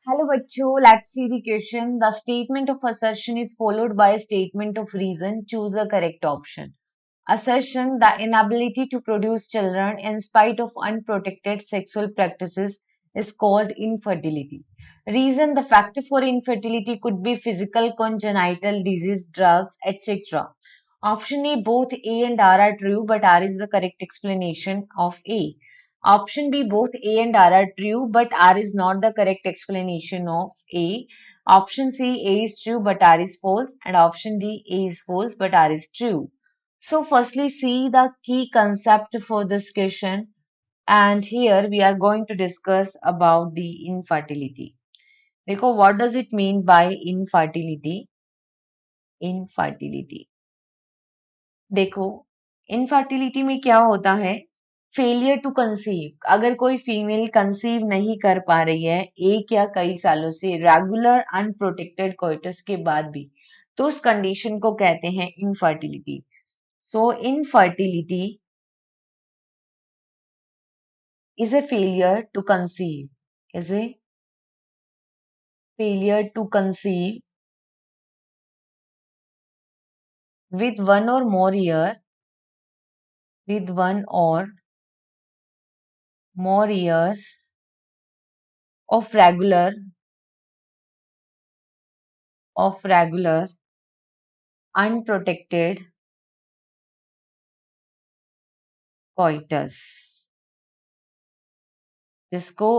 Hello बच्चों, let's see the question. The statement of assertion is followed by a statement of reason. Choose the correct option. Assertion: the inability to produce children in spite of unprotected sexual practices is called infertility. Reason: the factor for infertility could be physical, congenital disease, drugs, etc. Option A: both A and R are true, but R is the correct explanation of A. Option B: both A and R are true, but R is not the correct explanation of A. Option C: A is true, but R is false. And option D: A is false, but R is true. So firstly, see the key concept for this question, and here we are going to discuss about the infertility. देखो, what does it mean by infertility? Infertility. देखो, infertility में क्या होता है? Failure to conceive. अगर कोई female conceive नहीं कर पा रही है एक या कई सालों से रेगुलर अनप्रोटेक्टेड कोइटस के बाद भी, तो उस कंडीशन को कहते हैं infertility. So infertility is a failure to conceive. Is a failure to conceive with one or more years of regular unprotected coitus, जिसको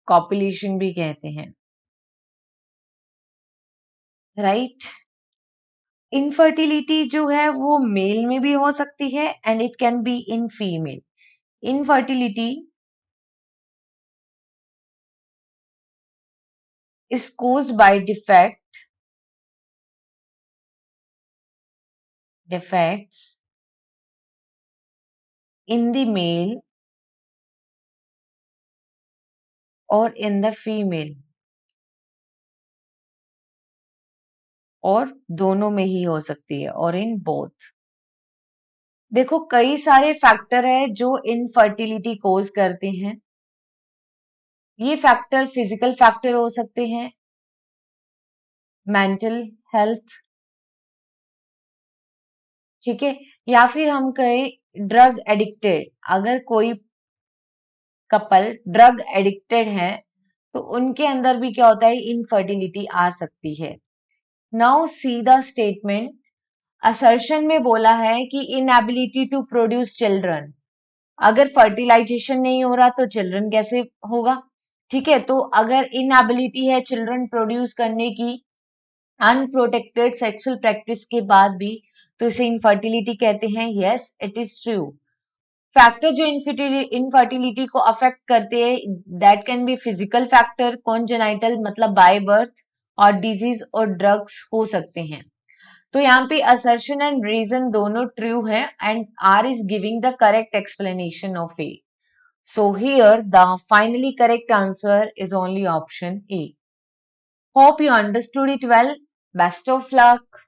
कॉपुलेशन भी कहते हैं, राइट. इनफर्टिलिटी जो है वो मेल में भी हो सकती है and it can be in female. Infertility is caused by defects in the male or in the female, और दोनों में ही हो सकती है, और इन बोथ. देखो, कई सारे फैक्टर है जो इनफर्टिलिटी कोज करते हैं. ये फैक्टर फिजिकल फैक्टर हो सकते हैं, मेंटल हेल्थ, ठीक है, या फिर हम कहें ड्रग एडिक्टेड. अगर कोई कपल ड्रग एडिक्टेड है तो उनके अंदर भी क्या होता है, इनफर्टिलिटी आ सकती है. Now see the statement. Assertion में बोला है कि इनएबिलिटी टू प्रोड्यूस चिल्ड्रन. अगर फर्टिलाइजेशन नहीं हो रहा तो चिल्ड्रन कैसे होगा? ठीक है, तो अगर इनएबिलिटी है चिल्ड्रन प्रोड्यूस करने की अनप्रोटेक्टेड सेक्सुअल प्रैक्टिस के बाद भी, तो इसे इनफर्टिलिटी कहते हैं. Yes, it is true. Factor जो इनफर्टिलिटी को अफेक्ट करते हैं, that can be physical factor, congenital मतलब बाय बर्थ, और डिजीज और ड्रग्स हो सकते हैं. तो यहाँ पे असर्शन एंड रीजन दोनों ट्रू है and R is giving the correct explanation of A. So here the finally correct answer is only option A. Hope you understood it well. Best of luck.